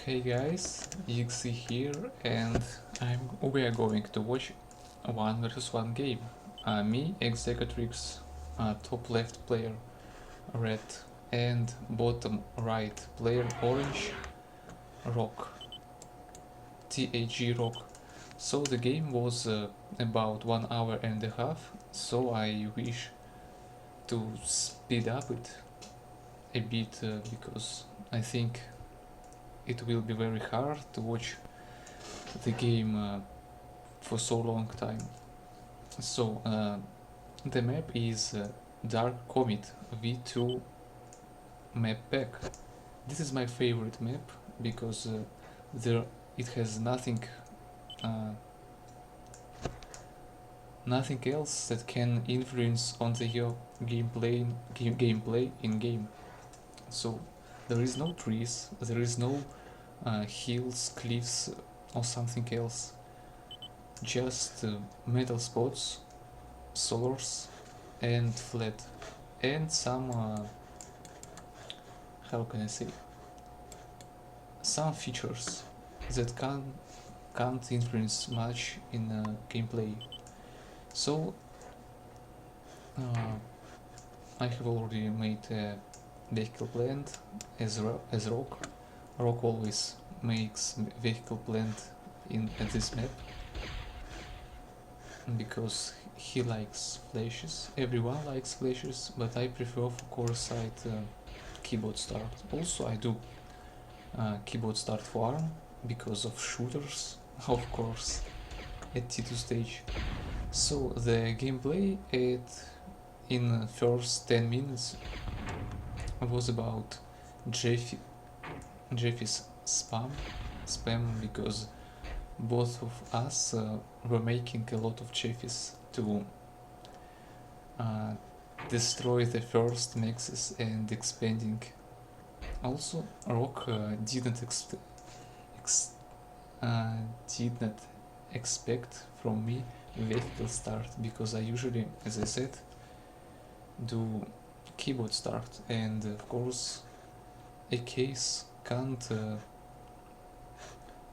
Hey guys, Yixi here, and we are going to watch one versus one game. Me, Executrix, top left player red, and bottom right player orange, rock, TAG rock. So the game was about 1 hour and a half, so I wish to speed up it a bit because I think it will be very hard to watch the game for so long time. So the map is Dark Comet V2 map pack. This is my favorite map because there it has uh, nothing else that can influence on the your gameplay in game. So there is no trees, there is no hills, cliffs, or something else. Just metal spots, solars, and flat, and some how can I say, some features that can't influence much in gameplay. So I have already made a vehicle plant as rock. Rock always makes vehicle plant in at this map because he likes flashes. Everyone likes flashes, but I prefer for core side keyboard start. Also, I do keyboard start for ARM because of shooters, of course, at T2 stage. So the gameplay in first 10 minutes was about Jeffy's spam because both of us were making a lot of Jeffys to uh, destroy the first Nexus and expanding. Also, Rock uh, did not expect from me vehicle start because I usually, as I said, do keyboard start, and of course a case can't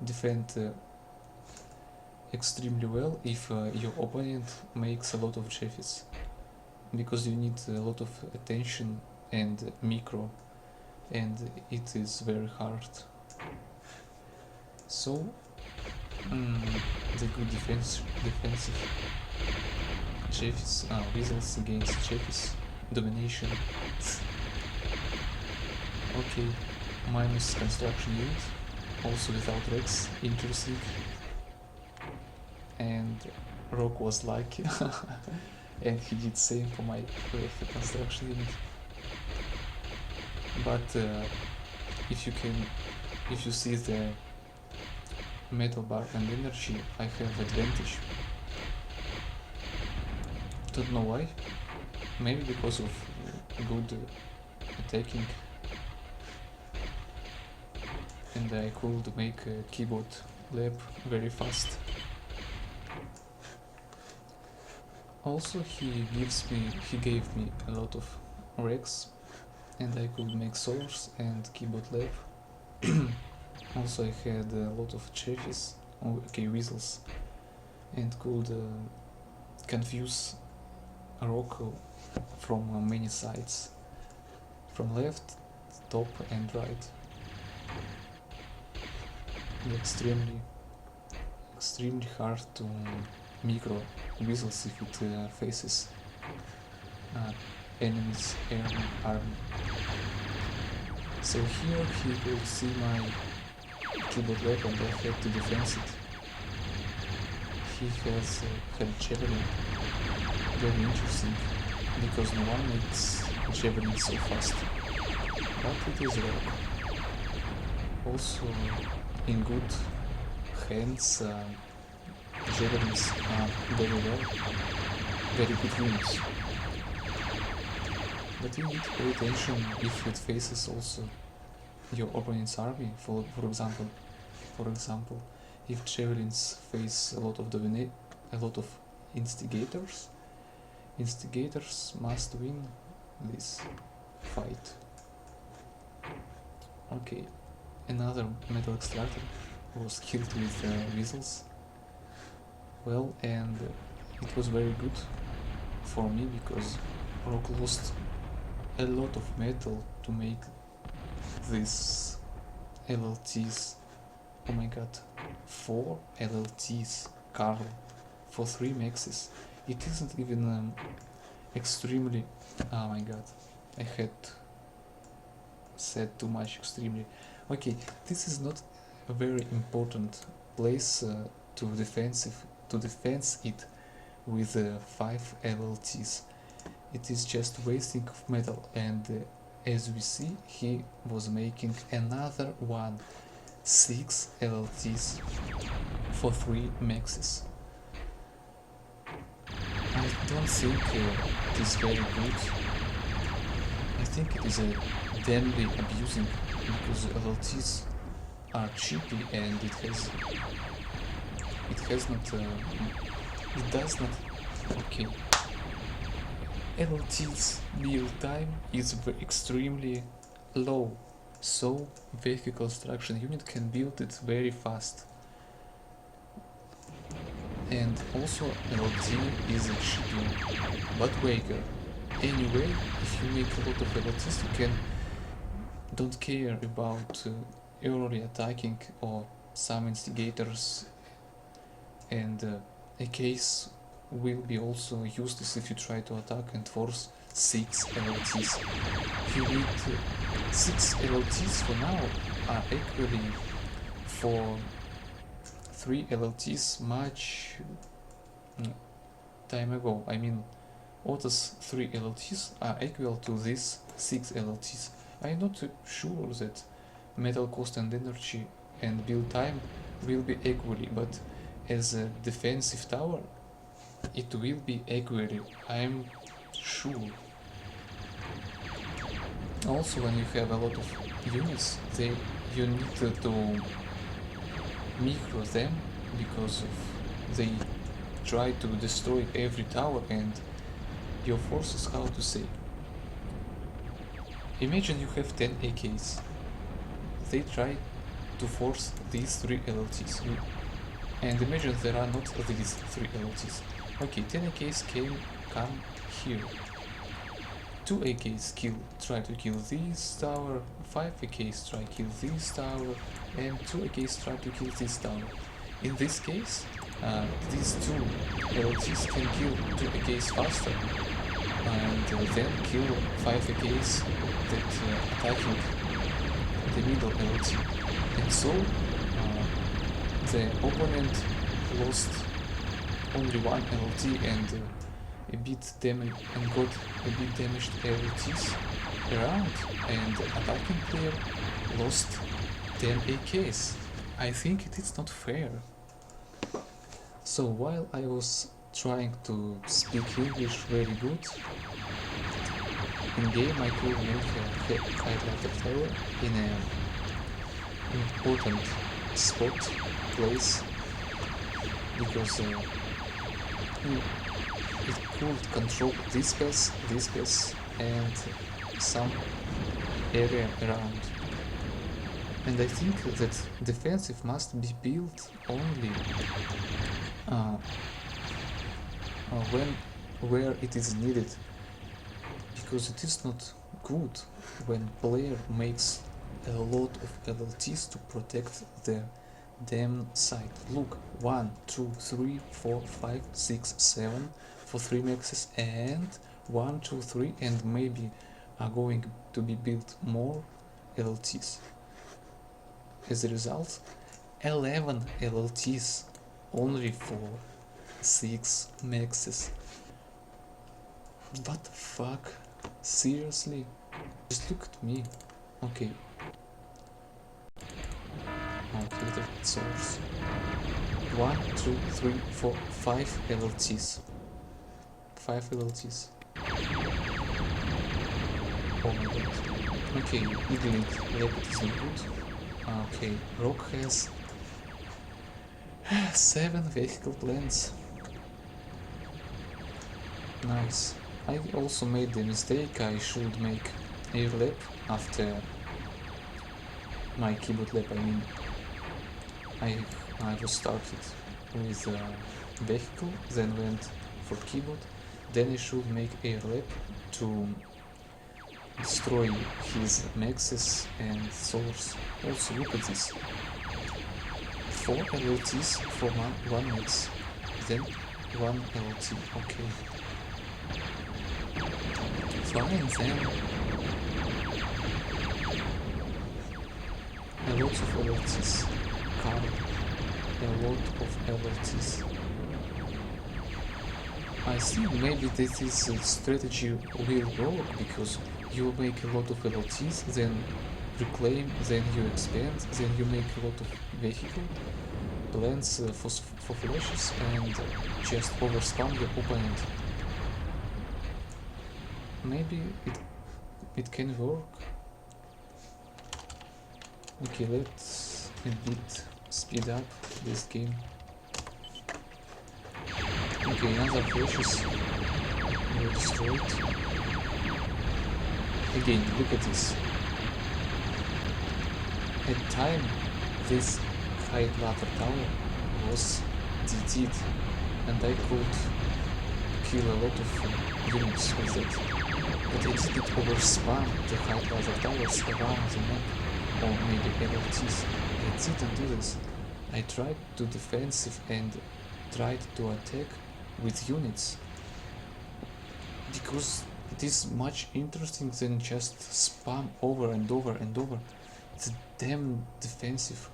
defend extremely well if your opponent makes a lot of Jeffys, because you need a lot of attention and micro, and it is very hard. So the good defensive Jeffys, results against Jeffys, domination. Okay, minus construction unit, also without Rex, interesting. And Rock was lucky and he did same for my construction unit. But if you see the metal bar and energy, I have advantage. Don't know why. Maybe because of good attacking, and I could make a keyboard lab very fast. Also, he gave me a lot of Rex, and I could make solars and keyboard lab. Also, I had a lot of Jeffys, weasels, and could confuse Rock from many sides, from left, top, and right. Extremely hard to micro weasels if it faces enemies army. So here he will see my keyboard lab and I have to defense it. He has had javelin, very interesting, because no one makes javelin so fast, but it is rock. Also in good hands, javelins are very good units. But you need to pay attention if it faces also your opponent's army. For example, if javelins face a lot of instigators must win this fight. Okay, another metal extractor was killed with weasels. Well, and it was very good for me because Rock lost a lot of metal to make these LLTs. Oh my god, 4 LLTs, Carl, for 3 maxes. It isn't even extremely. Oh my god, I had said too much extremely. Okay, this is not a very important place to defense it with 5 LLTs. It is just wasting of metal, and as we see, he was making another 6 LLTs for 3 maxes. I don't think it is very good. I think it is damnly abusing because LLTs are cheapy and it does not. Okay. LLT's build time is extremely low, so vehicle construction unit can build it very fast. And also LLT is a cheapy butt waker. Anyway, if you make a lot of LLTs, you don't care about early attacking or some instigators, and a case will be also useless if you try to attack and force 6 LLTs. You need 6 LLTs for now are equally for 3 LLTs much time ago. I mean, Otto's 3 LLTs are equal to these 6 LLTs. I'm not sure that metal cost and energy and build time will be equally, but as a defensive tower it will be equally, I'm sure. Also, when you have a lot of units, you need to micro them because they try to destroy every tower, and your forces, how to say, imagine you have 10 AKs, they try to force these 3 LLTs, and imagine there are not these 3 LLTs. Okay, 10 AKs come here, 2 AKs try to kill this tower, 5 AKs try to kill this tower, and 2 AKs try to kill this tower. In this case, these 2 LLTs can kill 2 AKs faster, and then kill 5 AKs that attacking the middle LLT. And so, the opponent lost only 1 LLT and a bit damaged and got a bit damaged LLTs around, and the attacking player lost 10 AKs. I think it is not fair. So while I was trying to speak English very good, in game I could make a highlighter tower in an important spot, place, because it could control this space, and some area around. And I think that defensive must be built only where it is needed, because it is not good when player makes a lot of LLTs to protect their damn site. Look, 1, 2, 3, 4, 5, 6, 7 for 3 maxes, and 1, 2, 3, and maybe are going to be built more LLTs. As a result, 11 LLTs only for 6 maxes. What the fuck? Seriously? Just look at me. Okay. Okay, the source. 1, 2, 3, 4, 5 LLTs. 5 LLTs. Oh my god. Okay, Iglink Leopard is not good. Okay, Rock has 7 vehicle plans. Nice. I also made the mistake I should make air lap after my keyboard lab, I mean, I was started with vehicle, then went for keyboard, then I should make a lab to destroy his maxes and source. Also look at this. 4 LLTs for one max, then 1 LLT, okay. Fine then. A lot of LLTs. Card. A lot of LLTs. I think maybe this strategy will work because you make a lot of LLTs, then reclaim, then you expand, then you make a lot of vehicle, plans for flashes, and just overspam your opponent. Maybe it can work. Okay, let's a bit speed up this game. Okay, another flashes were destroyed. Again, look at this. At time, this high ladder tower was DD'd, and I could kill a lot of units with it. But I didn't overspam the high ladder towers around the map, or maybe LRTs. I didn't do this. I tried to defensive and tried to attack with units, because it is much interesting than just spam over and over and over. It's damn defensive.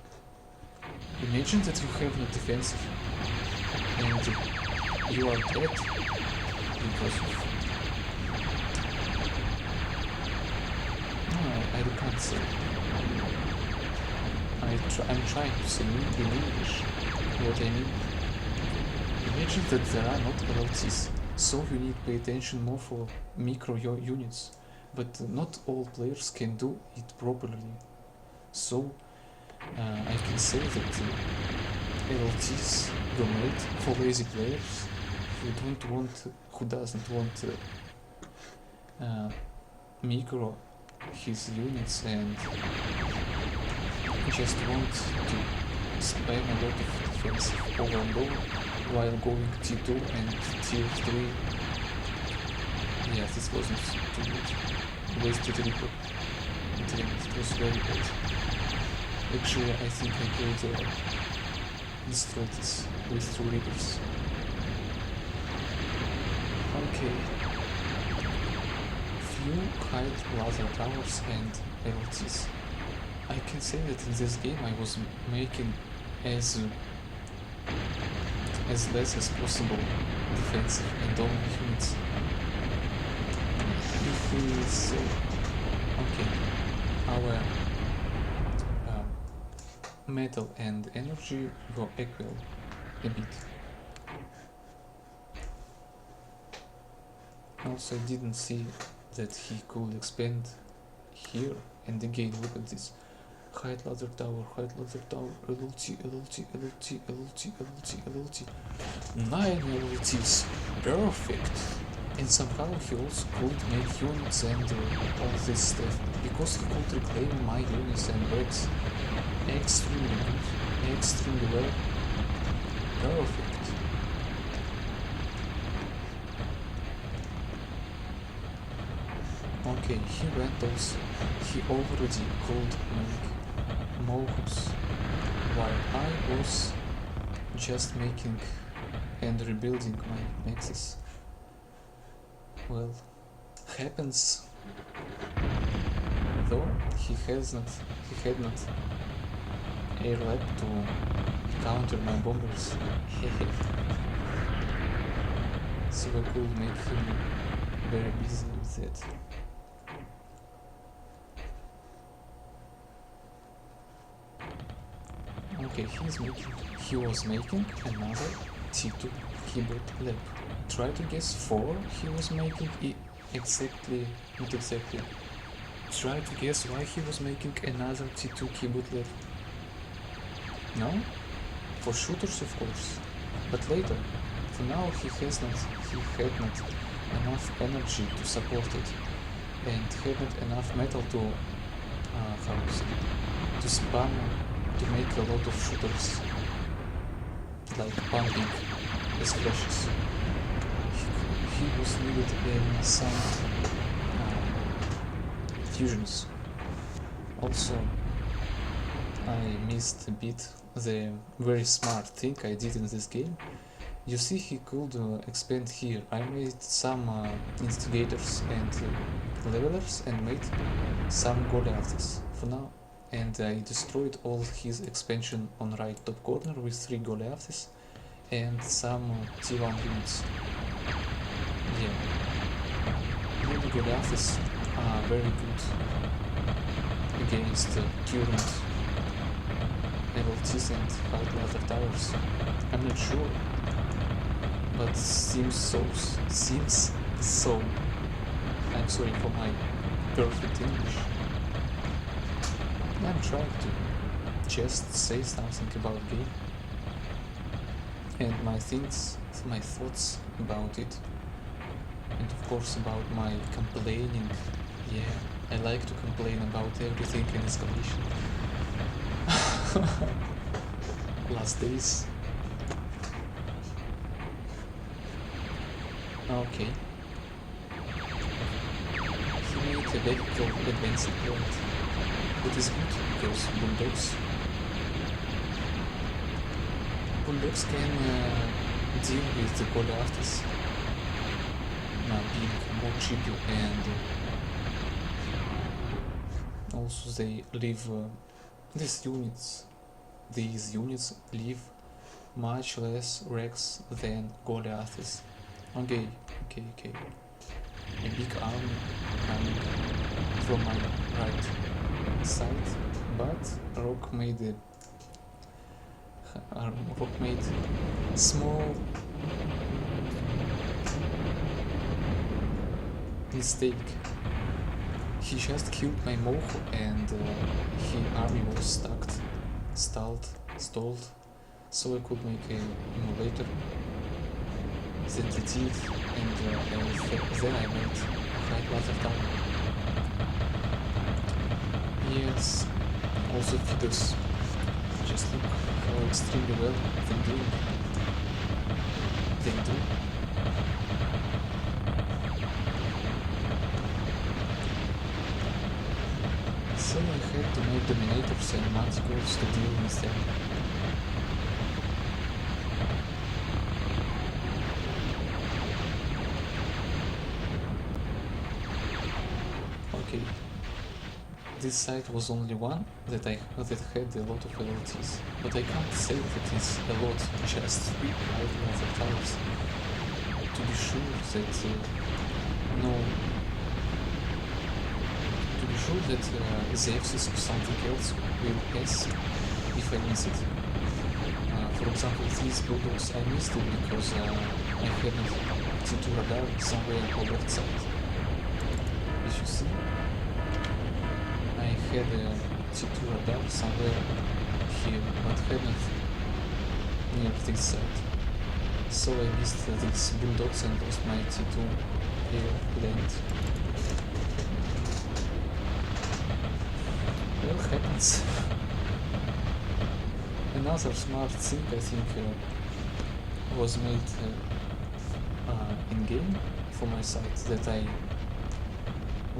Imagine that you have no defensive and you are dead because of... No, I can't say. I'm trying to say in English what I mean. Imagine that there are not LLTs, so you need to pay attention more for micro units, but not all players can do it properly. So I can say that LLTs were made for lazy players who doesn't want micro his units and just want to spam a lot of defense over and over while going T2 and Tier 3. Yeah, this wasn't too good. Wasted record. Damn, it was very bad. Actually, I think I could destroy this with 2 reapers. Okay. Few hide laser towers and LTs. I can say that in this game I was making as less as possible defensive and only units. If we say, okay, our metal and energy go equal a bit. Also, I didn't see that he could expand here, and again look at this. Hide ladder tower, LLT, LLT, LLT, LLT, LLT, LLT. 9 LLTs, perfect! And somehow he also could make units and all this stuff, because he could reclaim my units and breaks. Extremely good, extremely well. Perfect. Okay, he went also. He already could make Mohus, while I was just making and rebuilding my nexus. Well, happens. Though he had not air lab to counter my bombers. So I could make him very busy with that. Okay, he was making another T2 keyboard lab. Try to guess 4 he was making exactly, not exactly. Try to guess why he was making another T2 keyboard lab. No? For shooters, of course. But later. For now he had not enough energy to support it. And had not enough metal to to spam to make a lot of shooters, like pumping as flashes. He was needed in some fusions. Also, I missed a bit the very smart thing I did in this game. You see, he could expand here. I made some instigators and levelers and made some Goliaths for now. And I destroyed all his expansion on right top corner with 3 Goliaths and some T1 units. Yeah. Maybe Goliaths are very good against current LTs and high ladder towers. I'm not sure, but seems so. I'm sorry for my perfect English. I'm trying to just say something about game and my thoughts about it, and of course about my complaining. Yeah, I like to complain about everything in escalation. Last days. Okay. He made a vehicle advanced point. It is good because bulldogs can deal with the Goliaths being more cheaper, and also they leave these units leave much less wrecks than Goliaths. Okay. A big army coming from my right side, but Rock made small mistake. He just killed my Moho and his army was stalled, so I could make an emulator. Then I did, and then I made a high ladder tower. Yes, also feeders. Just look how extremely well they do. So I had to make dominators and manticores to deal with them. Okay, this site was only one that had a lot of LLTs, but I can't say that it's a lot, just 3 high-level towers. To be sure that the access to something else will pass if I miss it. For example, these bulldogs I missed it because I had a T2 radar somewhere on the left side. As you see, I had a T2 radar somewhere here, but hadn't near this side. So I missed these bulldogs and lost my T2 airplane. Well, happens. Another smart thing I think was made in game for my site, that I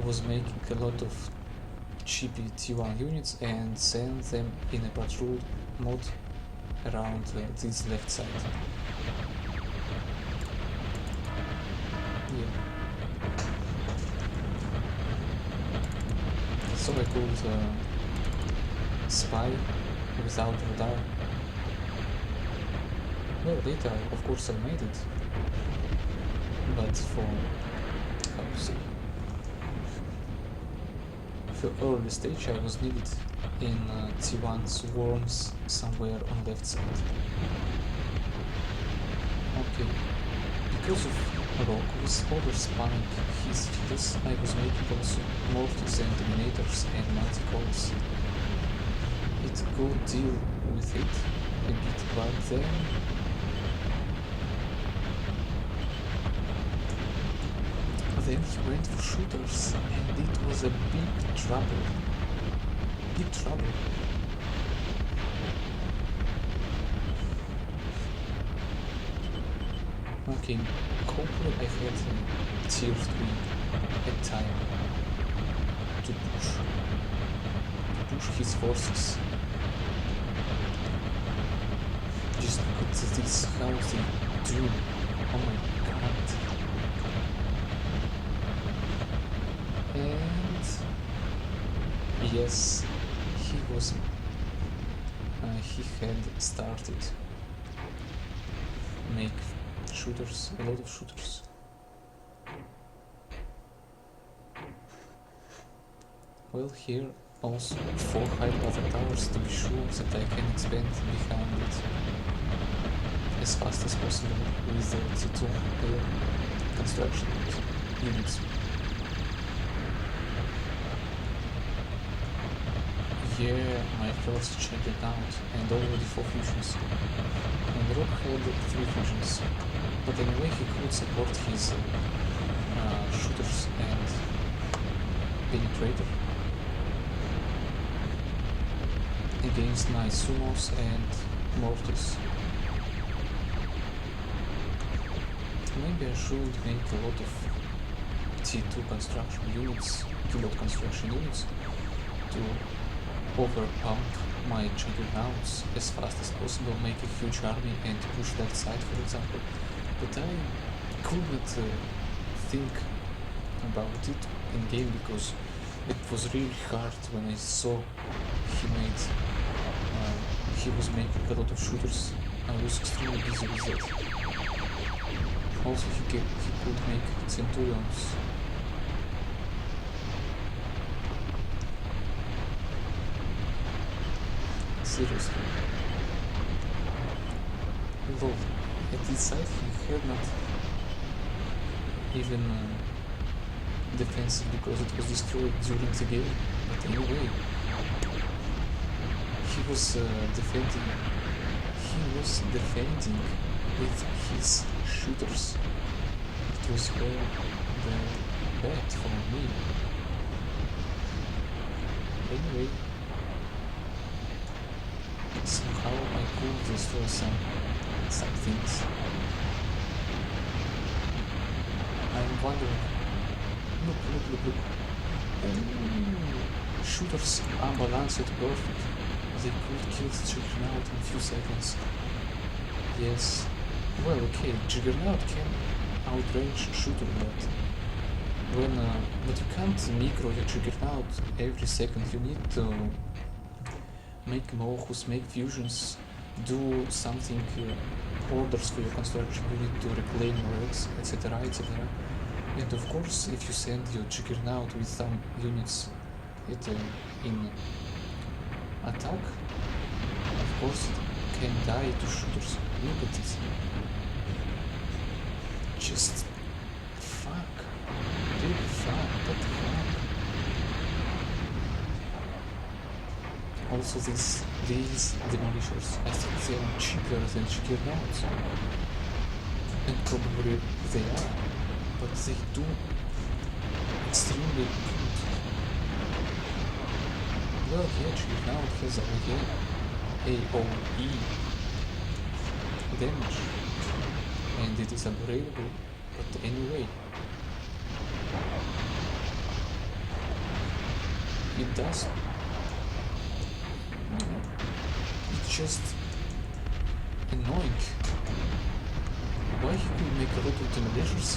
was making a lot of cheapy T1 units and send them in a patrol mode around this left side. Yeah. So I could spy without radar. Well, later, of course, I made it, but for early stage I was needed in T1 swarms somewhere on left side. Okay, because of Rock was over-spamming his feeders, I was making also mortars and dominators and manticores. It could deal with it a bit, but then he went for shooters, and it was a big trouble. Okay, hopefully I had tier 3 at time to push his forces. Just look at this, how they do. Oh my god. And yes, he had started make shooters, a lot of shooters. Well, here also 4 high level towers to be sure that I can expand behind it as fast as possible with the T2 construction units. Yeah, my first checked it out, and already 4 fusions. And Rock had 3 fusions, but anyway he could support his shooters and penetrator against my sumos and mortars. Maybe I should make a lot of T2 construction units, kilowatt construction units, to overpump my juggernauts as fast as possible, make a huge army and push that side, for example. But I could not think about it in game because it was really hard when I saw he was making a lot of shooters. I was extremely busy with that. Also he could make centurions. Seriously. Although at this side he had not even defensive because it was destroyed during the game. But anyway, he was defending with his shooters. It was very bad for me. Anyway, somehow I could destroy some things. I'm wondering. Look. Ooh, shooters unbalanced perfect. They could kill the Juggernaut in a few seconds. Yes. Well, okay, Juggernaut can outrange shooter, but you can't micro your Juggernaut every second. You need to make mohus, make fusions, do something, orders for your construction. You need to reclaim your eggs, etc., etc. And of course, if you send your Juggernaut with some units in attack, of course it can die to shooters. Look at this. Just fuck. Big fuck. What the fuck? Also these demolishers, I think they are cheaper than Juggernauts. And probably they are. But they do extremely good. Well, yeah, Juggernaut has AOE damage, and it is unbreakable, but anyway, it does. It's just annoying. Why he could make a lot of demolishers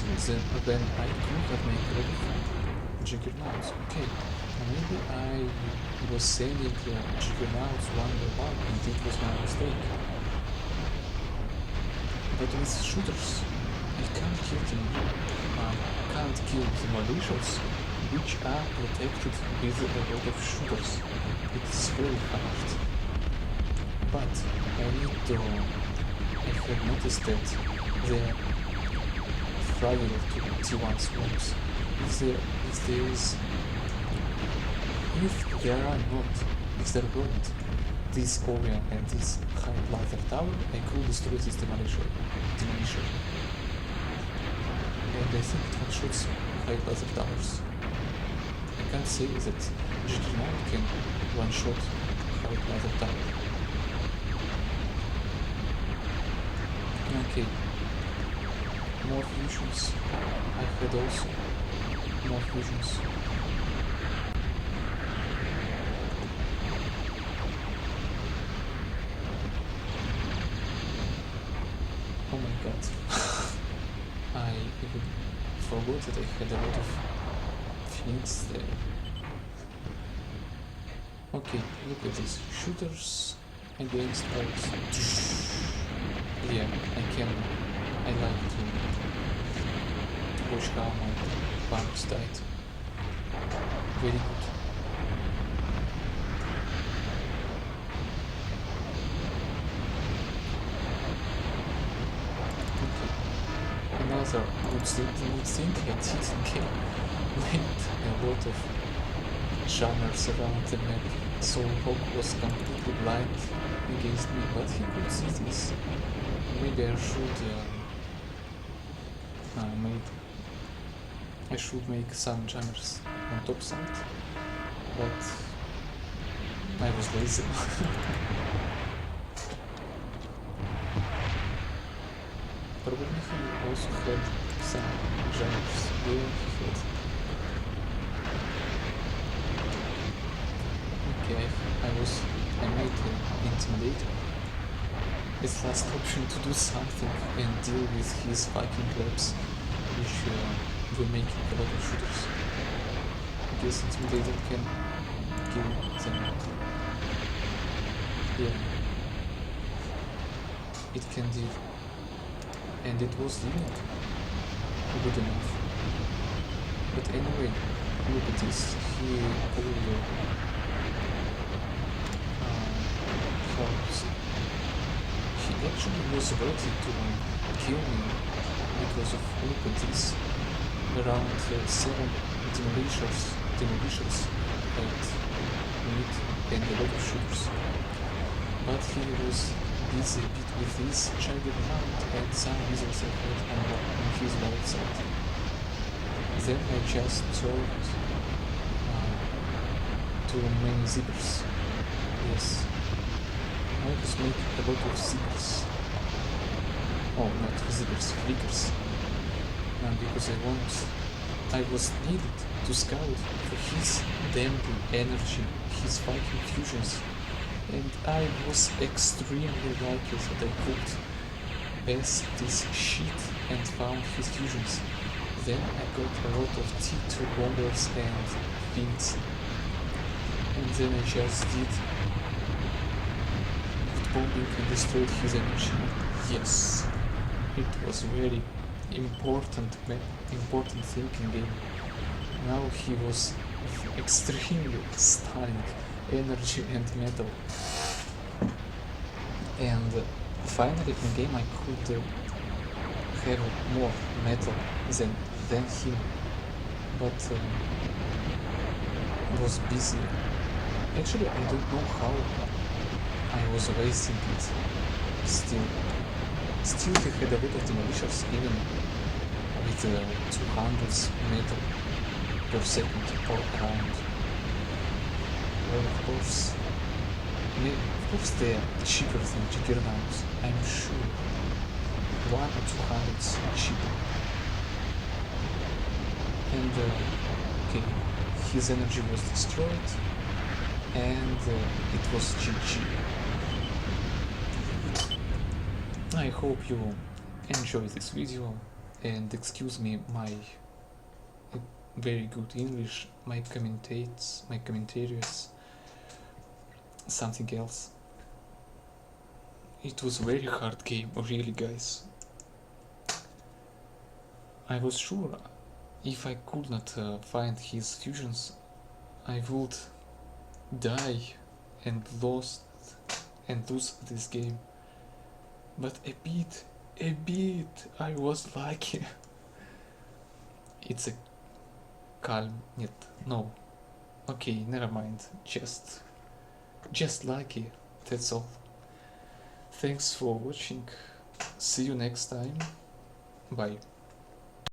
when I could have made a lot of Juggernauts? Okay, maybe I was sending Juggernauts one by one and it was my mistake. But with shooters, I can't kill them. I can't kill demolishers which are protected with a lot of shooters. It's very hard. But I have noticed that they're fragile to T1 smokes. If there weren't this Orion and this high laser tower, I could destroy this demolisher. And I think it one-shots high laser towers. I can't say that Juggernaut can one-shot high laser tower. Okay. more fusions. I had also more fusions. Oh my god. I even forgot that I had a lot of things there. Okay, look at this. Shooters against arcs. Yeah, I like to watch how my bugs died. Very good. Okay. Another good thing I did made a lot of genres around the map, so Hawk was completely blind against me, but he could see this. Maybe I should make some genres on top side, but I was lazy. Probably he also had some genres where he had. Okay, I made an intimidator. His last option to do something and deal with his fucking labs, which were making a lot of shooters. I guess intimidator can kill them. Yeah, it can deal, and it was dealing good enough. But anyway, look at this. He pulled he actually was ready to kill me because of, look at this, around 7 demolishers at mid and a lot of shooters. But he was busy a bit with this Juggernaut and some missiles I had on his right side. Then I just turned too many zippers. Yes. I was making a lot of zippers. Oh, not zippers, flickers. Because I was needed to scout for his damn energy, his fucking fusions. And I was extremely lucky that I could pass this shit and found his fusions. Then I got a lot of T2 bombers and things. And then I just did good bombing and destroyed his energy. Yes, it was very important thing in game. Now he was extremely stunning energy and metal. And finally in game I could have more metal than him, but was busy. Actually, I don't know how I was wasting it. Still he had a lot of demolishers, even with 200 metal per second or around. Well, of course they are cheaper than Juggernauts, I'm sure. 1 or 200 cheaper. And okay, his energy was destroyed, and it was GG. I hope you enjoyed this video, and excuse me my very good English, my commentaries, something else. It was a very hard game, really, guys. I was sure if I could not find his fusions, I would die and lose this game. But a bit, I was lucky. It's a calm, no. Okay, never mind, just lucky, that's all. Thanks for watching, see you next time, bye.